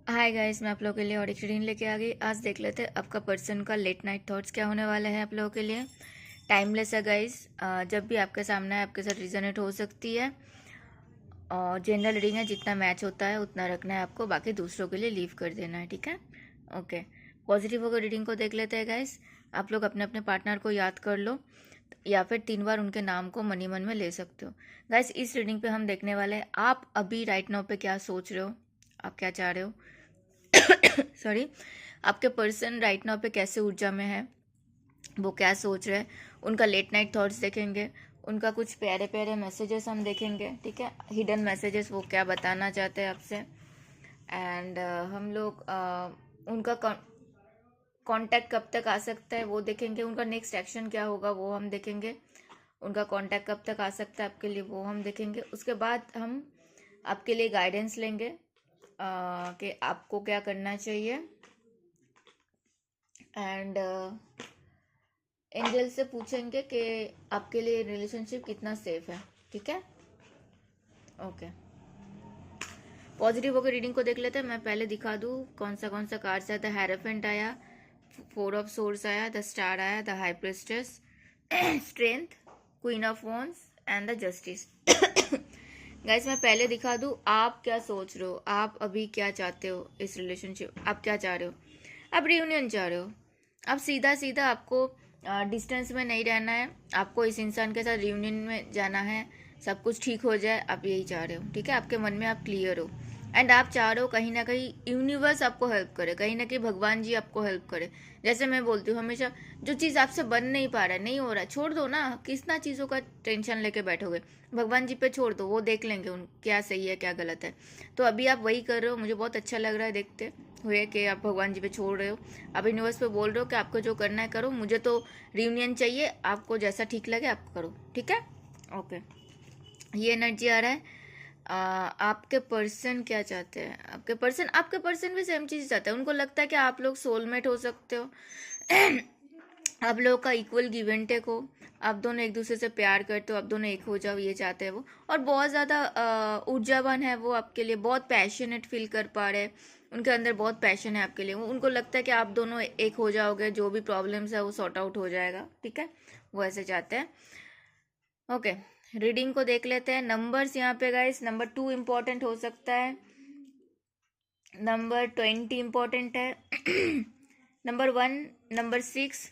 Hi guys, मैं आप लोगों के लिए और एक रीडिंग लेके आ गई। आज देख लेते हैं आपका पर्सन का लेट नाइट थॉट्स क्या होने वाले हैं आप लोगों के लिए। टाइमलेस है गाइस, जब भी आपके सामने है आपके साथ रिजोनेट हो सकती है। और जनरल रीडिंग है, जितना मैच होता है उतना रखना है आपको, बाकी दूसरों के लिए लीव कर देना है, ठीक है। ओके, पॉजिटिव होकर रीडिंग को देख लेते हैं गाइस। आप लोग अपने अपने पार्टनर को याद कर लो या फिर 3 बार उनके नाम को मनी मन में ले सकते हो। गाइस, इस रीडिंग पे हम देखने वाले हैं आप अभी राइट नाउ पे क्या सोच रहे हो, आप क्या चाह रहे हो। सॉरी, आपके पर्सन राइट नाउ पे कैसे ऊर्जा में है, वो क्या सोच रहे हैं, उनका लेट नाइट थॉट्स देखेंगे। उनका कुछ प्यारे प्यारे मैसेजेस हम देखेंगे, ठीक है, हिडन मैसेजेस, वो क्या बताना चाहते हैं आपसे। एंड हम लोग उनका कांटेक्ट कब तक आ सकता है वो देखेंगे। उनका नेक्स्ट एक्शन क्या होगा वो हम देखेंगे। उनका कांटेक्ट कब तक आ सकता है आपके लिए वो हम देखेंगे। उसके बाद हम आपके लिए गाइडेंस लेंगे कि आपको क्या करना चाहिए। एंड एंजल से पूछेंगे कि आपके लिए रिलेशनशिप कितना सेफ है, ठीक है। ओके, पॉजिटिव होकर रीडिंग को देख लेते हैं। मैं पहले दिखा दूँ कौन सा कार्ड्स आया। द हेरोफेंट आया, 4 ऑफ सोर्स आया, द स्टार आया, the high priestess, strength, queen of wands and the justice. Guys, मैं पहले दिखा दूँ आप क्या सोच रहे हो, आप अभी क्या चाहते हो इस रिलेशनशिप, आप क्या चाह रहे हो। आप रियूनियन चाह रहे हो, अब सीधा सीधा आपको डिस्टेंस में नहीं रहना है, आपको इस इंसान के साथ रियूनियन में जाना है, सब कुछ ठीक हो जाए, आप यही चाह रहे हो, ठीक है। आपके मन में आप क्लियर हो एंड आप चाह रहे हो कहीं ना कहीं यूनिवर्स आपको हेल्प करे, कहीं ना कहीं भगवान जी आपको हेल्प करे। जैसे मैं बोलती हूँ हमेशा, जो चीज़ आपसे बन नहीं पा रहा है, नहीं हो रहा है, छोड़ दो ना, कितना चीज़ों का टेंशन लेके बैठोगे, भगवान जी पे छोड़ दो, वो देख लेंगे उन क्या सही है क्या गलत है। तो अभी आप वही कर रहे हो, मुझे बहुत अच्छा लग रहा है देखते हुए कि आप भगवान जी पे छोड़ रहे हो, आप यूनिवर्स पे बोल रहे हो कि आपको जो करना है करो, मुझे तो रियूनियन चाहिए, आपको जैसा ठीक लगे आप करो, ठीक है। ओके, ये एनर्जी आ रहा है। आपके पर्सन क्या चाहते हैं, आपके पर्सन भी सेम चीज़ चाहते हैं। उनको लगता है कि आप लोग सोलमेट हो सकते हो। आप लोगों का इक्वल गिव एंड टेक हो, आप दोनों एक दूसरे से प्यार करते हो, आप दोनों एक हो जाओ, ये चाहते हैं वो। और बहुत ज़्यादा ऊर्जावान है वो आपके लिए, बहुत पैशनेट फील कर पा रहे हैं, उनके अंदर बहुत पैशन है आपके लिए। उनको लगता है कि आप दोनों एक हो जाओगे, जो भी प्रॉब्लम्स है वो सॉर्ट आउट हो जाएगा, ठीक है, वो ऐसे चाहते हैं। ओके, रीडिंग को देख लेते हैं। नंबर्स यहाँ पे गाइस, नंबर 2 इम्पोर्टेंट हो सकता है, नंबर 20 इम्पोर्टेंट है, number 1, number 6,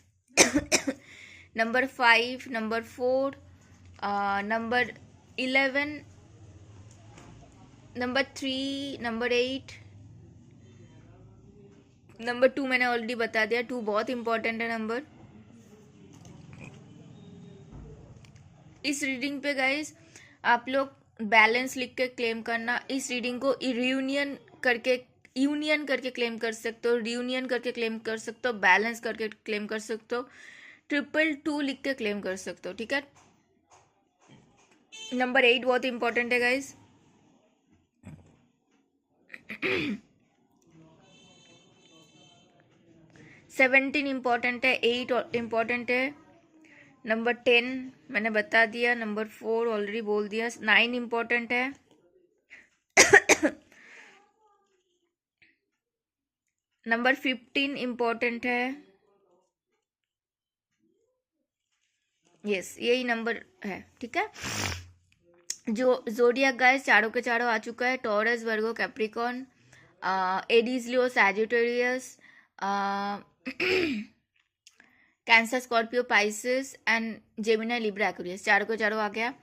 number 5, number 4, number 11, number 3, number 8, number 2 मैंने ऑलरेडी बता दिया, 2 बहुत इंपॉर्टेंट है नंबर। इस रीडिंग पे गाइस आप लोग बैलेंस लिख के क्लेम करना। इस रीडिंग को यूनियन करके क्लेम कर सकते हो, रियूनियन करके क्लेम कर सकते हो, बैलेंस करके क्लेम कर सकते हो, 222 लिख के क्लेम कर सकते हो, ठीक है। नंबर 8 बहुत इंपॉर्टेंट है गाइस। 17 इम्पॉर्टेंट है, 8 इम्पॉर्टेंट है, नंबर 10 मैंने बता दिया, नंबर 4 ऑलरेडी बोल दिया, 9 इम्पॉर्टेंट है, नंबर 15 इम्पॉर्टेंट है। यस, यही नंबर है, ठीक है। जो जोडियक गाइस चारों के चारों आ चुका है, Taurus, Virgo, Capricorn, Aries, Leo, Sagittarius, Cancer, Scorpio, Pisces and Gemini, Libra, Aquarius, चारों के चारों आ गया।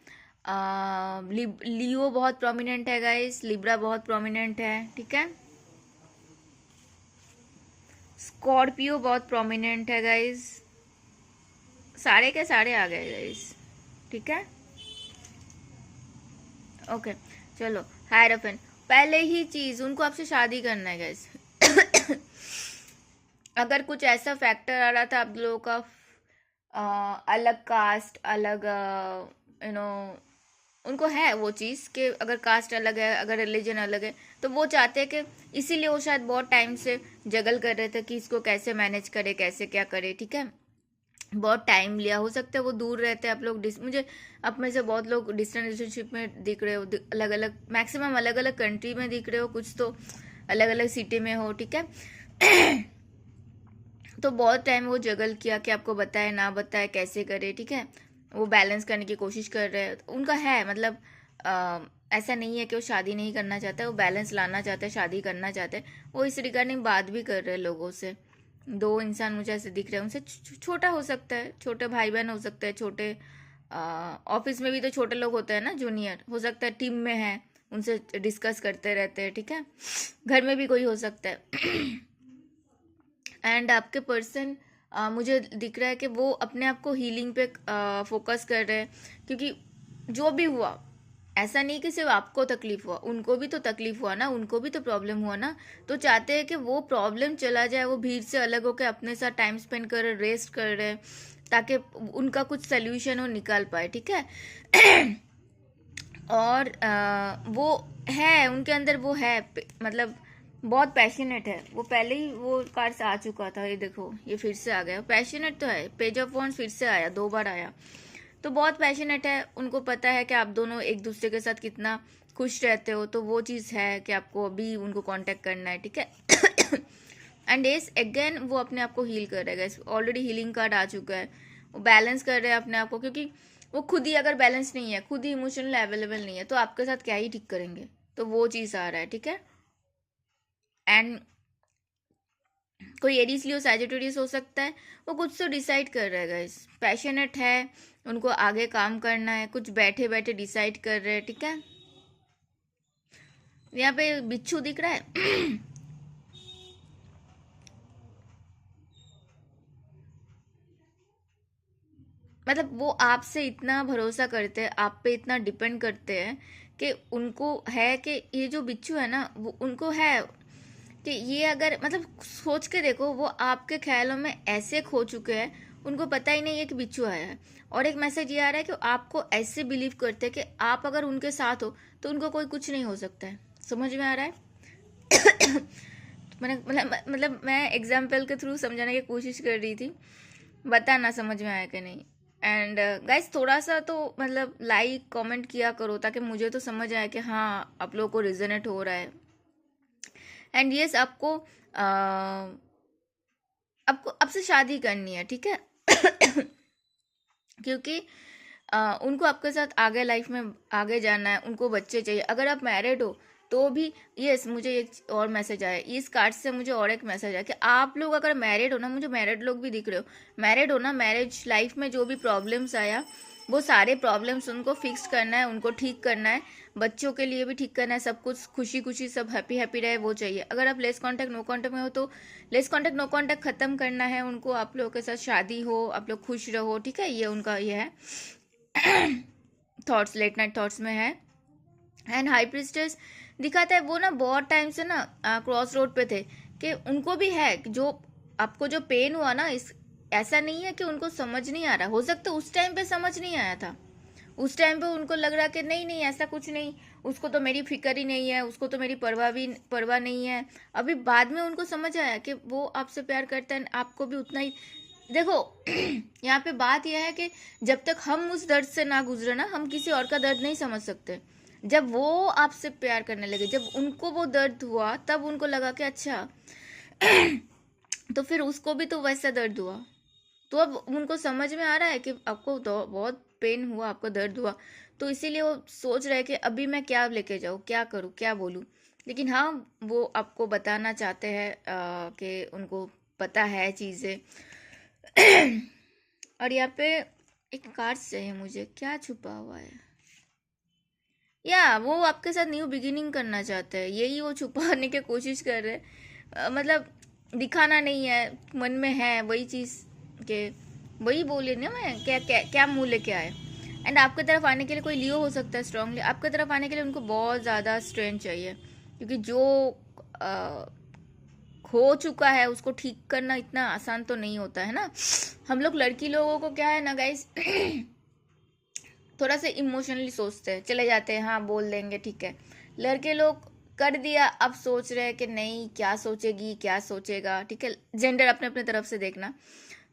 लियो बहुत प्रोमिनेंट है गाइस, लिब्रा बहुत प्रोमिनेंट है, ठीक है। स्कॉर्पियो बहुत प्रोमिनेंट है गाइस, सारे के सारे आ गए गाइस, ठीक है। ओके, चलो, हायरफेंट, पहले ही चीज उनको आपसे शादी करना है गाइस। अगर कुछ ऐसा फैक्टर आ रहा था आप लोगों का, अलग कास्ट, अलग यू नो, उनको है वो चीज़ कि अगर कास्ट अलग है, अगर रिलीजन अलग है, तो वो चाहते हैं कि इसीलिए वो शायद बहुत टाइम से जगल कर रहे थे कि इसको कैसे मैनेज करे, कैसे क्या करे, ठीक है। बहुत टाइम लिया, हो सकता है वो दूर रहते हैं, आप लोग मुझे आप में से बहुत लोग डिस्टेंस रिलेशनशिप में दिख रहे हो, अलग अलग, मैक्सिमम अलग अलग कंट्री में दिख रहे हो, कुछ तो अलग अलग सिटी में हो, ठीक है। तो बहुत टाइम वो जगल किया कि आपको बताए ना बताए कैसे करे, ठीक है। वो बैलेंस करने की कोशिश कर रहे हैं, उनका है मतलब ऐसा नहीं है कि वो शादी नहीं करना चाहता है, वो बैलेंस लाना चाहता है, शादी करना चाहते हैं। वो इस रिगार्डिंग बात भी कर रहे हैं लोगों से। दो इंसान मुझे ऐसे दिख रहे हैं, उनसे छोटा हो सकता है, छोटे भाई बहन हो सकते हैं, छोटे ऑफिस में भी तो छोटे लोग होते हैं ना, जूनियर हो सकता है, टीम में है, उनसे डिस्कस करते रहते हैं, ठीक है। घर में भी कोई हो सकता है। एंड आपके पर्सन मुझे दिख रहा है कि वो अपने आप को हीलिंग पे फोकस कर रहे हैं, क्योंकि जो भी हुआ, ऐसा नहीं कि सिर्फ आपको तकलीफ हुआ, उनको भी तो तकलीफ हुआ ना, उनको भी तो प्रॉब्लम हुआ ना। तो चाहते हैं कि वो प्रॉब्लम चला जाए, वो भीड़ से अलग होकर अपने साथ टाइम स्पेंड कर रहे, रेस्ट कर रहे, ताकि उनका कुछ सोल्यूशन वो निकाल पाए, ठीक है। और वो है, उनके अंदर वो है, मतलब बहुत पैशनेट है वो। पहले ही वो कार्ड्स आ चुका था, ये देखो ये फिर से आ गया। पैशनेट तो है, पेज ऑफ वॉन्ड्स फिर से आया, 2 बार आया। तो बहुत पैशनेट है, उनको पता है कि आप दोनों एक दूसरे के साथ कितना खुश रहते हो। तो वो चीज़ है कि आपको अभी उनको कांटेक्ट करना है, ठीक है। एंड येस अगेन वो अपने आप को हील कर रहे हैं, ऑलरेडी हीलिंग कार्ड आ चुका है। वो बैलेंस कर रहे हैं अपने आप को, क्योंकि वो खुद ही अगर बैलेंस नहीं है, खुद ही इमोशनल अवेलेबल नहीं है, तो आपके साथ क्या ही ठीक करेंगे। तो वो चीज़ आ रहा है, ठीक है। एंड कोई एरीज लियो सैजिटेरियस हो सकता है, वो कुछ तो डिसाइड कर रहा है गाइस, पैशनेट है, उनको आगे काम करना है, कुछ बैठे बैठे डिसाइड कर रहे हैं, ठीक है। यहाँ पे बिच्छू दिख रहा है। मतलब वो आपसे इतना भरोसा करते हैं, आप पे इतना डिपेंड करते हैं कि उनको है कि ये जो बिच्छू है ना, वो उनको है कि ये अगर मतलब सोच के देखो, वो आपके ख्यालों में ऐसे खो चुके हैं, उनको पता ही नहीं है कि बिच्छू आया है। और एक मैसेज ये आ रहा है कि आपको ऐसे बिलीव करते हैं कि आप अगर उनके साथ हो तो उनको कोई कुछ नहीं हो सकता है। समझ में आ रहा है? मैंने मतलब मैं एग्जाम्पल के थ्रू समझाने की कोशिश कर रही थी, बताना समझ में आया कि नहीं। एंड गाइस थोड़ा सा तो मतलब लाइक कमेंट किया करो, ताकि मुझे तो समझ आए कि हाँ आप लोगों को रिजनेट हो रहा है। एंड यस आपको आपको आपसे शादी करनी है, ठीक है। क्योंकि उनको आपके साथ आगे लाइफ में आगे जाना है, उनको बच्चे चाहिए। अगर आप मैरिड हो तो भी, यस मुझे एक और मैसेज आया इस कार्ड से, मुझे और एक मैसेज आया कि आप लोग अगर मैरिड हो ना, मुझे मैरिड लोग भी दिख रहे हो, मैरिड हो ना, मैरिज लाइफ में जो भी प्रॉब्लम्स आया, वो सारे प्रॉब्लम्स उनको फिक्स करना है, उनको ठीक करना है, बच्चों के लिए भी ठीक करना है, सब कुछ खुशी खुशी सब हैप्पी हैप्पी रहे, वो चाहिए। अगर आप लेस कांटेक्ट नो कांटेक्ट में हो तो लेस कांटेक्ट नो कांटेक्ट खत्म करना है उनको, आप लोगों के साथ शादी हो, आप लोग खुश रहो, ठीक है। ये उनका ये है। थॉट्स लेट नाइट थॉट्स में है। एंड हाई प्रिस्टेस दिखाता है, वो ना बहुत टाइम से ना क्रॉस रोड पे थे, कि उनको भी है कि जो आपको जो पेन हुआ ना, इस ऐसा नहीं है कि उनको समझ नहीं आ रहा, हो सकता है उस टाइम पे समझ नहीं आया था, उस टाइम पे उनको लग रहा कि नहीं नहीं ऐसा कुछ नहीं, उसको तो मेरी फिक्र ही नहीं है, उसको तो मेरी परवाह नहीं है। अभी बाद में उनको समझ आया कि वो आपसे प्यार करता है, आपको भी उतना ही। देखो यहाँ पे बात यह है कि जब तक हम उस दर्द से ना गुजरे ना, हम किसी और का दर्द नहीं समझ सकते। जब वो आपसे प्यार करने लगे, जब उनको वो दर्द हुआ, तब उनको लगा कि अच्छा तो फिर उसको भी तो वैसा दर्द हुआ। तो अब उनको समझ में आ रहा है कि आपको तो बहुत पेन हुआ, आपको दर्द हुआ, तो इसीलिए वो सोच रहे हैं कि अभी मैं क्या लेके जाऊँ, क्या करूँ, क्या बोलूँ। लेकिन हाँ वो आपको बताना चाहते हैं कि उनको पता है चीज़ें। और यहाँ पे एक कार्ड चाहिए मुझे, क्या छुपा हुआ है, या वो आपके साथ न्यू बिगिनिंग करना चाहते हैं, यही वो छुपाने की कोशिश कर रहे हैं। मतलब दिखाना नहीं है, मन में है वही चीज़ के, वही बोले ना मैं, क्या क्या क्या मुँह लेके आए। एंड आपकी तरफ आने के लिए कोई लियो हो सकता है स्ट्रांगली, आपकी तरफ आने के लिए उनको बहुत ज़्यादा स्ट्रेंथ चाहिए, क्योंकि जो अ, खो चुका है उसको ठीक करना इतना आसान तो नहीं होता है ना। हम लोग लड़की लोगों को क्या है ना गाइस, थोड़ा सा इमोशनली सोचते हैं, चले जाते हैं, हाँ बोल देंगे ठीक है। लड़के लोग कर दिया, अब सोच रहे हैं कि नहीं क्या सोचेगी क्या सोचेगा, ठीक है। जेंडर अपने अपने तरफ से देखना।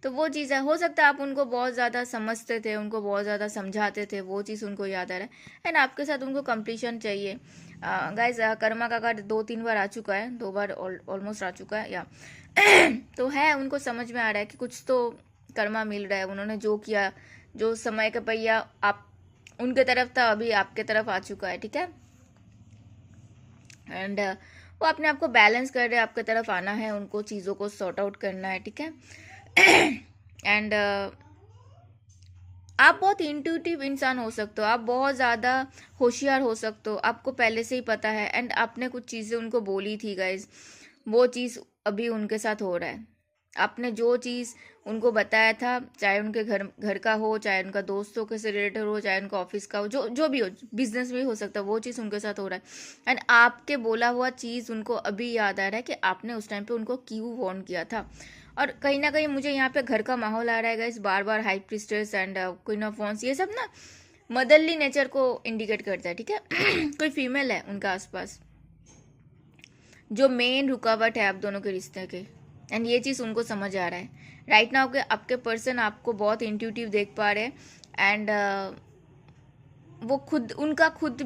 तो वो चीज़ है, हो सकता है आप उनको बहुत ज़्यादा समझते थे, उनको बहुत ज़्यादा समझाते थे, वो चीज़ उनको याद आ रहा है। एंड आपके साथ उनको कंप्लीशन चाहिए, गाइज कर्मा का कार्ड 2-3 बार आ चुका है, 2 बार ऑलमोस्ट आ चुका है या तो है, उनको समझ में आ रहा है कि कुछ तो कर्मा मिल रहा है। उन्होंने जो किया, जो समय का पहिया आप उनके तरफ था, अभी आपके तरफ आ चुका है, ठीक है। एंड वो अपने आप को बैलेंस कर रहे हैं, आपके तरफ आना है, उनको चीज़ों को सॉर्ट आउट करना है, ठीक है। एंड आप बहुत इंट्यूटिव इंसान हो सकते हो, आप बहुत ज़्यादा होशियार हो सकते हो, आपको पहले से ही पता है। एंड आपने कुछ चीज़ें उनको बोली थी गाइज, वो चीज़ अभी उनके साथ हो रहा है। आपने जो चीज़ उनको बताया था, चाहे उनके घर का हो, चाहे उनका दोस्तों के से रिलेटेड हो, चाहे उनका ऑफिस का हो, जो भी हो, बिजनेस भी हो सकता है, वो चीज़ उनके साथ हो रहा है। एंड आपके बोला हुआ चीज़ उनको अभी याद आ रहा है कि आपने उस टाइम पे उनको क्यों वार्न किया था। और कहीं ना कहीं मुझे यहाँ पे घर का माहौल आ रहा है guys, bar bar high priestess and queen of wands, ये सब ना मदरली नेचर को इंडिकेट करता है, ठीक है। कोई फीमेल है उनका आसपास जो मेन रुकावट है आप दोनों के रिश्ते के। एंड ये चीज़ उनको समझ आ रहा है राइट नाउ के आपके पर्सन आपको बहुत इंट्यूटिव देख पा रहे हैं। एंड वो खुद उनका खुद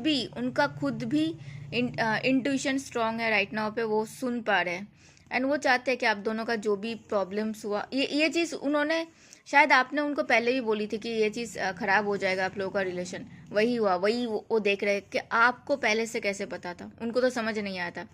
भी इंट्यूशन स्ट्रांग है राइट नाउ पे, वो सुन पा रहे हैं। एंड वो चाहते हैं कि आप दोनों का जो भी प्रॉब्लम्स हुआ, ये चीज़ उन्होंने शायद आपने उनको पहले भी बोली थी कि ये चीज़ खराब हो जाएगा आप लोगों का रिलेशन, वही हुआ, वही वो देख रहे हैं कि आपको पहले से कैसे पता था, उनको तो समझ नहीं आया था।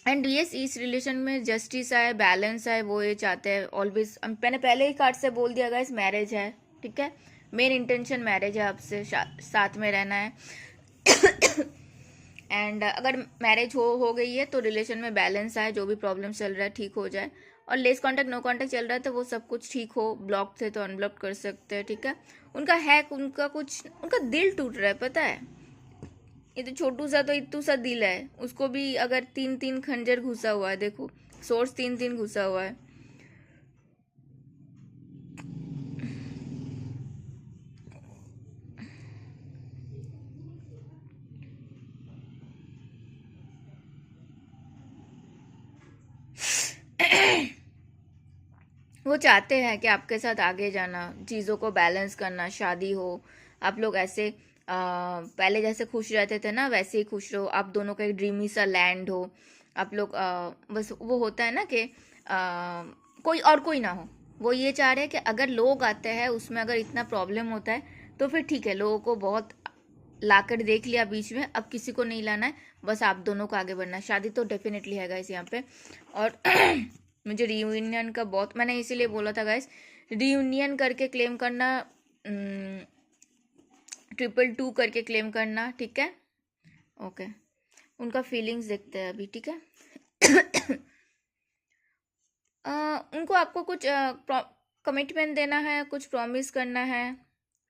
एंड यस, इस रिलेशन में जस्टिस आए, बैलेंस आए, वो ये चाहते हैं ऑलवेज। मैंने पहले ही कार्ड से बोल दिया गाइस, मैरिज है, ठीक है। मेन इंटेंशन मैरिज है, आपसे साथ में रहना है। एंड अगर मैरिज हो गई है तो रिलेशन में बैलेंस आए, जो भी प्रॉब्लम चल रहा है ठीक हो जाए। और लेस कांटेक्ट नो कांटेक्ट चल रहा है तो वो सब कुछ ठीक हो, ब्लॉक थे तो अनब्लॉक कर सकते हैं, ठीक है। उनका दिल टूट रहा है, पता है। ये तो छोटू सा तो इतू सा दिल है, उसको भी अगर 3-3 खंजर घुसा हुआ है, देखो सोर्स 3-3 घुसा हुआ है। वो चाहते हैं कि आपके साथ आगे जाना, चीज़ों को बैलेंस करना, शादी हो, आप लोग ऐसे पहले जैसे खुश रहते थे ना वैसे ही खुश रहो, आप दोनों का एक ड्रीमी सा लैंड हो, आप लोग बस वो होता है ना कि कोई और कोई ना हो। वो ये चाह रहे हैं कि अगर लोग आते हैं उसमें अगर इतना प्रॉब्लम होता है तो फिर ठीक है, लोगों को बहुत लाकर देख लिया बीच में, अब किसी को नहीं लाना है, बस आप दोनों को आगे बढ़ना है। शादी तो डेफिनेटली है गाइस यहाँ पे। और मुझे रियूनियन का बहुत, मैंने इसीलिए बोला था गाइस, रियूनियन करके क्लेम करना, 222 करके क्लेम करना, ठीक है। ओके, उनका फीलिंग्स देखते हैं अभी, ठीक है। उनको आपको कुछ कमिटमेंट देना है, कुछ प्रॉमिस करना है।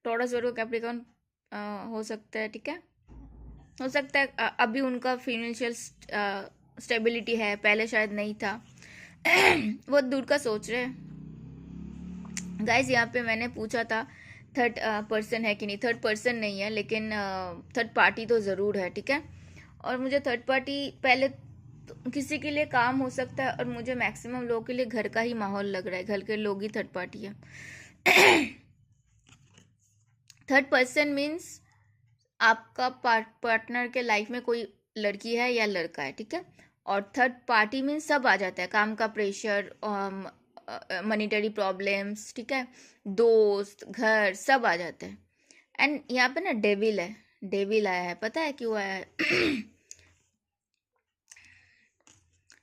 टॉरस वर्गो कैप्रिकॉर्न हो सकता है, ठीक है। हो सकता है अभी उनका फिनेंशियल स्टेबिलिटी है, पहले शायद नहीं था। बहुत दूर का सोच रहे हैं गाइस। यहाँ पे मैंने पूछा था थर्ड पर्सन है कि नहीं, थर्ड पर्सन नहीं है, लेकिन थर्ड पार्टी तो ज़रूर है, ठीक है। और मुझे थर्ड पार्टी पहले तो किसी के लिए काम हो सकता है, और मुझे मैक्सिमम लोगों के लिए घर का ही माहौल लग रहा है, घर के लोग ही थर्ड पार्टी है। थर्ड पर्सन मीन्स आपका पार्टनर के लाइफ में कोई लड़की है या लड़का है, ठीक है। और थर्ड पार्टी में सब आ जाता है, काम का प्रेशर, मनीटरी प्रॉब्लम्स, ठीक है, दोस्त, घर, सब आ जाते हैं। एंड यहाँ पे ना डेविल है, डेविल आया है, पता है क्यों आया है?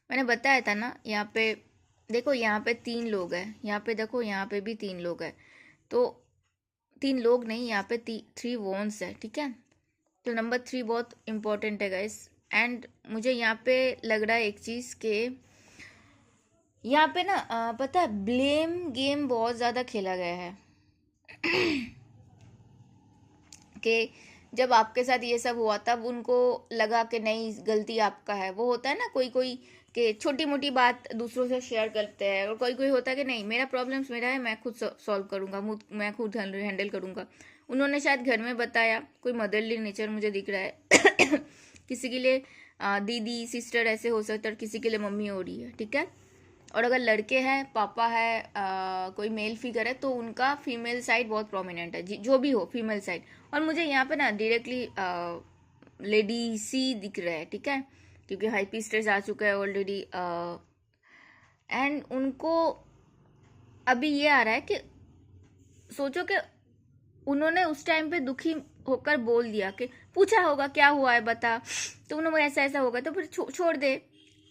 मैंने बताया था ना, यहाँ पे देखो, यहाँ पे 3 लोग हैं, यहाँ पे देखो, यहाँ पे भी 3 लोग हैं। तो 3 लोग नहीं, यहाँ पे 3 वॉन्स है, ठीक है। तो नंबर 3 बहुत इंपॉर्टेंट है गाइस। एंड मुझे यहाँ पे लग रहा है एक चीज़ के यहाँ पे ना पता है, ब्लेम गेम बहुत ज़्यादा खेला गया है। कि जब आपके साथ ये सब हुआ तब उनको लगा कि नहीं, गलती आपका है। वो होता है ना कोई कोई कि छोटी मोटी बात दूसरों से शेयर करते हैं, और कोई कोई होता है कि नहीं, मेरा प्रॉब्लम्स मेरा है, मैं खुद सॉल्व करूँगा, मैं खुद हैंडल करूँगा। उन्होंने शायद घर में बताया, कोई मदरली नेचर मुझे दिख रहा है। किसी के लिए दीदी सिस्टर ऐसे हो सकता है, और किसी के लिए मम्मी हो रही है, ठीक है। और अगर लड़के हैं, पापा है, कोई मेल फिगर है, तो उनका फीमेल साइड बहुत प्रोमिनेंट है, जो भी हो फीमेल साइड। और मुझे यहाँ पे ना डायरेक्टली लेडी सी दिख रहा है, ठीक है, क्योंकि हाई प्रीस्टेस आ चुका है ऑलरेडी। एंड उनको अभी ये आ रहा है कि सोचो कि उन्होंने उस टाइम पे दुखी होकर बोल दिया कि पूछा होगा क्या हुआ है बता, तो उन्होंने ऐसा ऐसा होगा, तो फिर छोड़ दे।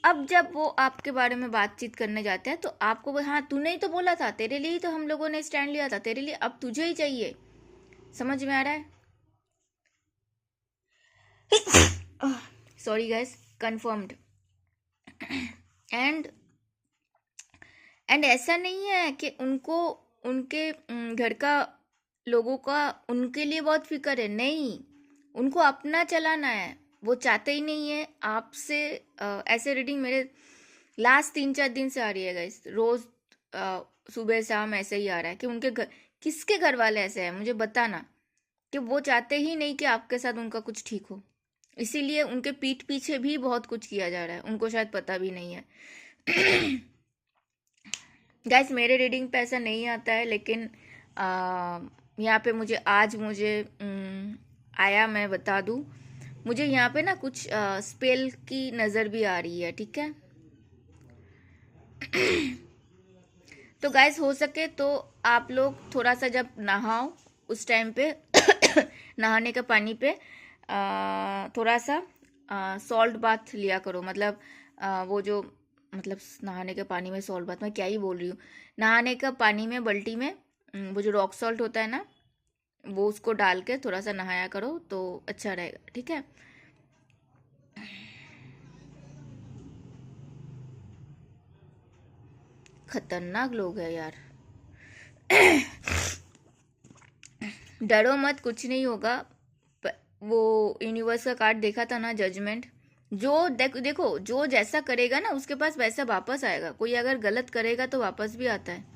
अब जब वो आपके बारे में बातचीत करने जाते हैं तो आपको हाँ तूने ही तो बोला था, तेरे लिए ही तो हम लोगों ने स्टैंड लिया था, तेरे लिए अब तुझे ही चाहिए। समझ में आ रहा है? Sorry guys, confirmed. एंड ऐसा नहीं है कि उनको उनके घर का लोगों का उनके लिए बहुत फिक्र है, नहीं, उनको अपना चलाना है। वो चाहते ही नहीं है आपसे ऐसे रीडिंग मेरे लास्ट 3-4 दिन से आ रही है गाइस, रोज सुबह शाम ऐसे ही आ रहा है कि उनके घर, किसके घर वाले ऐसे हैं मुझे बताना, कि वो चाहते ही नहीं कि आपके साथ उनका कुछ ठीक हो, इसीलिए उनके पीठ पीछे भी बहुत कुछ किया जा रहा है, उनको शायद पता भी नहीं है। गाइस मेरे रीडिंग पे ऐसा नहीं आता है, लेकिन यहाँ पे मुझे आया, मैं बता दूँ, मुझे यहाँ पे ना कुछ स्पेल की नज़र भी आ रही है, ठीक है। तो गाइस हो सके तो आप लोग थोड़ा सा जब नहाओ उस टाइम पे नहाने का पानी पे थोड़ा सा सॉल्ट बाथ लिया करो, मतलब वो जो मतलब नहाने के पानी में सॉल्ट बाथ, मैं क्या ही बोल रही हूँ, नहाने का पानी में बाल्टी में वो जो रॉक सॉल्ट होता है ना, वो उसको डाल के थोड़ा सा नहाया करो तो अच्छा रहेगा, ठीक है। खतरनाक लोग है यार। डरो मत, कुछ नहीं होगा। वो यूनिवर्स का कार्ड देखा था ना, जजमेंट, जो देखो जो जैसा करेगा ना उसके पास वैसा वापस आएगा। कोई अगर गलत करेगा तो वापस भी आता है।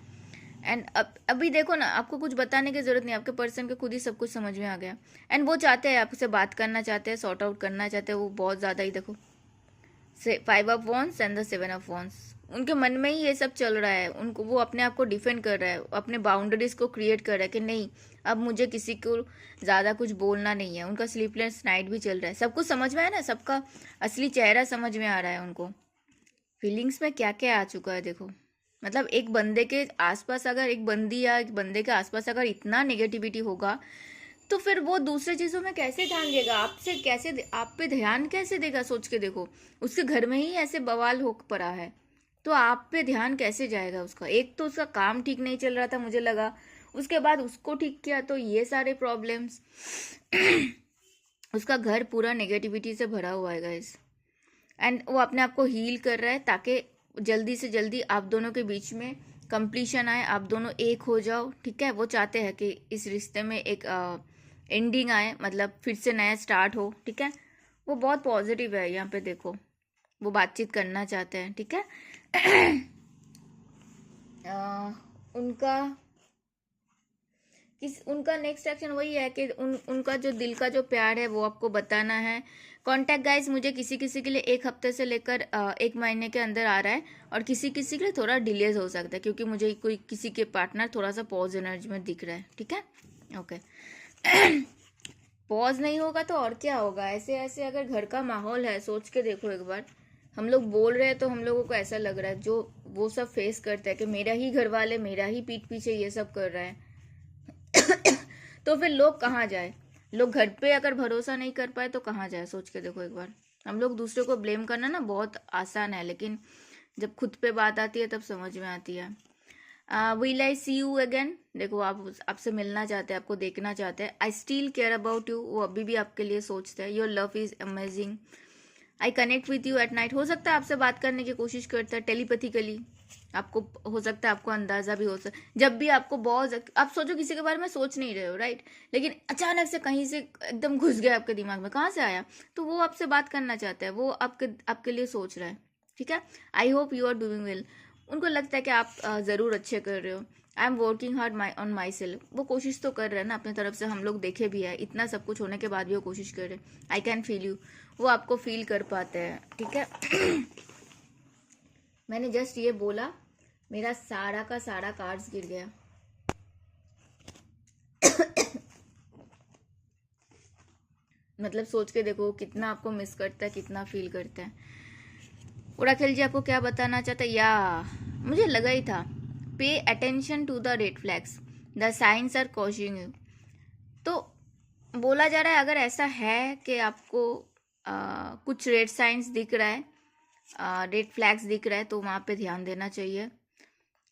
एंड अभी देखो ना, आपको कुछ बताने की जरूरत नहीं, आपके पर्सन के खुद ही सब कुछ समझ में आ गया। एंड वो चाहते हैं आपसे बात करना चाहते हैं, सॉर्ट आउट करना चाहते हैं, वो बहुत ज्यादा ही। देखो 5 of wands and the 7 of wands, उनके मन में ही ये सब चल रहा है। उनको वो अपने आप को डिफेंड कर रहा है, अपने बाउंड्रीज को क्रिएट कर रहा है कि नहीं अब मुझे किसी को ज़्यादा कुछ बोलना नहीं है। उनका स्लीपलेस नाइट भी चल रहा है, सब कुछ समझ में आया ना, सबका असली चेहरा समझ में आ रहा है उनको। फीलिंग्स में क्या क्या आ चुका है देखो, मतलब एक बंदे के आसपास अगर एक बंदी या एक बंदे के आसपास अगर इतना नेगेटिविटी होगा तो फिर वो दूसरे चीजों में कैसे ध्यान देगा, आपसे कैसे आप पे ध्यान कैसे देगा? सोच के देखो, उसके घर में ही ऐसे बवाल हो पड़ा है तो आप पे ध्यान कैसे जाएगा उसका? एक तो उसका काम ठीक नहीं चल रहा था मुझे लगा, उसके बाद उसको ठीक किया तो ये सारे प्रॉब्लम्स। उसका घर पूरा नेगेटिविटी से भरा हुआ है गाइस। एंड वो अपने आप को हील कर रहा है ताकि जल्दी से जल्दी आप दोनों के बीच में कंप्लीशन आए, आप दोनों एक हो जाओ, ठीक है। वो चाहते हैं कि इस रिश्ते में एक एंडिंग आए, मतलब फिर से नया स्टार्ट हो, ठीक है। वो बहुत पॉजिटिव है यहाँ पे देखो, वो बातचीत करना चाहते हैं, ठीक है। उनका उनका नेक्स्ट एक्शन वही है कि उनका जो दिल का जो प्यार है वो आपको बताना है। कॉन्टैक्ट गाइस मुझे किसी किसी के लिए 1 हफ्ते से लेकर 1 महीने के अंदर आ रहा है, और किसी किसी के लिए थोड़ा डिलेज हो सकता है, क्योंकि मुझे कोई किसी के पार्टनर थोड़ा सा पॉज एनर्जी में दिख रहा है, ठीक है। ओके। पॉज नहीं होगा तो और क्या होगा? ऐसे ऐसे अगर घर का माहौल है, सोच के देखो एक बार, हम लोग बोल रहे हैं तो हम लोगों को ऐसा लग रहा है, जो वो सब फेस करते हैं कि मेरा ही घर वाले मेरा ही पीठ पीछे ये सब कर रहा है। तो फिर लोग कहाँ जाए? लोग घर पे अगर भरोसा नहीं कर पाए तो कहाँ जाए? सोच के देखो एक बार। हम लोग दूसरे को ब्लेम करना ना बहुत आसान है, लेकिन जब खुद पे बात आती है तब समझ में आती है। Will I see you again, देखो आप आपसे मिलना चाहते हैं, आपको देखना चाहते हैं। I still care about you, वो अभी भी आपके लिए सोचते हैं। Your love is amazing, I connect with you at night. हो सकता है आपसे बात करने की कोशिश करता है टेलीपैथिकली, आपको हो सकता है, आपको अंदाजा भी हो सकता है। जब भी आपको बहुत, आप सोचो किसी के बारे में सोच नहीं रहे हो राइट, लेकिन अचानक से कहीं से एकदम घुस गया आपके दिमाग में, कहाँ से आया, तो वो आपसे बात करना चाहता है, वो आपके लिए सोच रहा है, ठीक है। I hope you are doing well, उनको लगता है कि आप ज़रूर अच्छे कर रहे हो। I am working hard on my self, वो कोशिश तो कर रहे हैं ना अपनी तरफ से, हम लोग देखे भी है, इतना सब कुछ होने के बाद भी वो कोशिश कर रहे हैं। आई कैन फील यू, वो आपको फील कर पाते हैं, ठीक है। मैंने जस्ट ये बोला, मेरा सारा का सारा कार्ड्स गिर गया। मतलब सोच के देखो कितना आपको मिस करता है, कितना फील करता है। ओराकल जी आपको क्या बताना चाहता है? या मुझे लगा ही था, pay attention to the red flags, the signs are causing you. तो बोला जा रहा है अगर ऐसा है कि आपको कुछ रेड साइंस दिख रहा है, रेड फ्लैग्स दिख रहा है, तो वहाँ पे ध्यान देना चाहिए।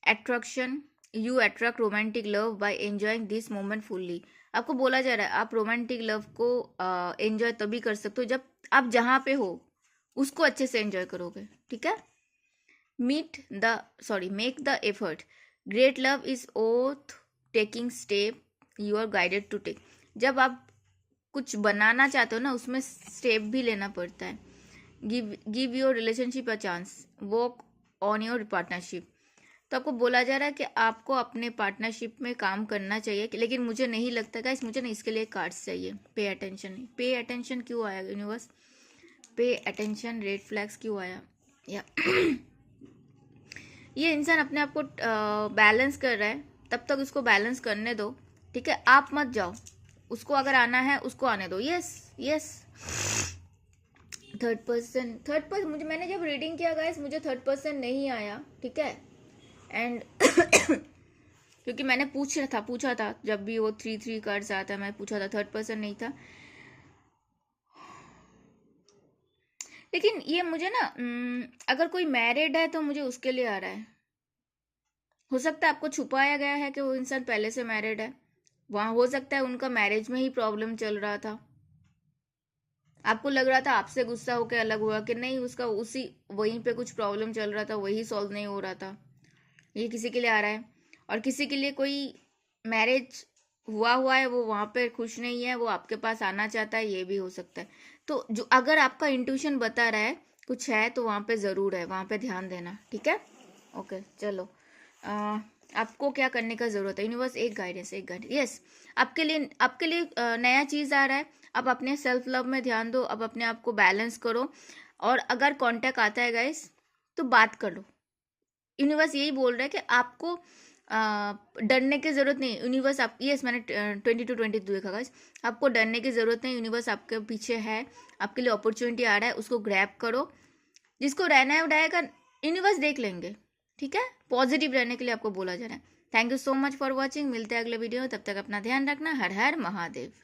Attraction, you attract romantic love by enjoying this moment fully. आपको बोला जा रहा है आप रोमांटिक लव को एंजॉय तभी कर सकते हो जब आप जहाँ पे हो उसको अच्छे से एंजॉय करोगे, ठीक है। Make the effort, great love is oath taking step you are guided to take. जब आप कुछ बनाना चाहते हो ना, उसमें स्टेप भी लेना पड़ता है। Give your relationship a chance, work on your partnership. तो आपको बोला जा रहा है कि आपको अपने पार्टनरशिप में काम करना चाहिए, लेकिन मुझे नहीं लगता गाइस, मुझे ना इसके लिए कार्ड्स चाहिए। पे अटेंशन, पे अटेंशन क्यों आया universe? Pay attention, red flags क्यों आया? या ये इंसान अपने आप को बैलेंस कर रहा है, तब तक उसको बैलेंस करने दो, ठीक है। आप मत जाओ, उसको अगर आना है उसको आने दो। Yes yes. थर्ड पर्सन मुझे, मैंने जब रीडिंग किया गाइस मुझे थर्ड पर्सन नहीं आया, ठीक है। एंड क्योंकि मैंने पूछा था जब भी वो 3 कार्ड्स आता है, मैं पूछा था, थर्ड पर्सन नहीं था। लेकिन ये मुझे ना अगर कोई मैरिड है तो मुझे उसके लिए आ रहा है। हो सकता है आपको छुपाया गया है कि वो इंसान पहले से मैरिड है, वहां हो सकता है उनका मैरिज में ही प्रॉब्लम चल रहा था, आपको लग रहा था आपसे गुस्सा होकर अलग हुआ, कि नहीं उसका उसी वहीं पे कुछ प्रॉब्लम चल रहा था, वही सॉल्व नहीं हो रहा था। ये किसी के लिए आ रहा है। और किसी के लिए कोई मैरिज हुआ है, वो वहाँ पे खुश नहीं है, वो आपके पास आना चाहता है, ये भी हो सकता है। तो जो अगर आपका इंट्यूशन बता रहा है कुछ है तो वहाँ पे ज़रूर है, वहाँ पे ध्यान देना, ठीक है। ओके चलो, आपको क्या करने का ज़रूरत है यूनिवर्स? एक गाइडेंस यस। आपके लिए नया चीज़ आ रहा है। अब अपने सेल्फ लव में ध्यान दो, अब अपने आप को बैलेंस करो। और अगर कांटेक्ट आता है गाइस तो बात कर लो। यूनिवर्स यही बोल रहा है कि आपको डरने की जरूरत नहीं। यूनिवर्स आप, यस मैंने 22 देखा गाइस, आपको डरने की जरूरत नहीं, यूनिवर्स आपके पीछे है, आपके लिए अपॉर्चुनिटी आ रहा है, उसको ग्रैब करो। जिसको रहना है वो रहेगा, यूनिवर्स देख लेंगे, ठीक है। पॉजिटिव रहने के लिए आपको बोला जा रहा है। Thank you so much for watching, मिलते हैं अगले वीडियो, तब तक अपना ध्यान रखना। हर हर महादेव।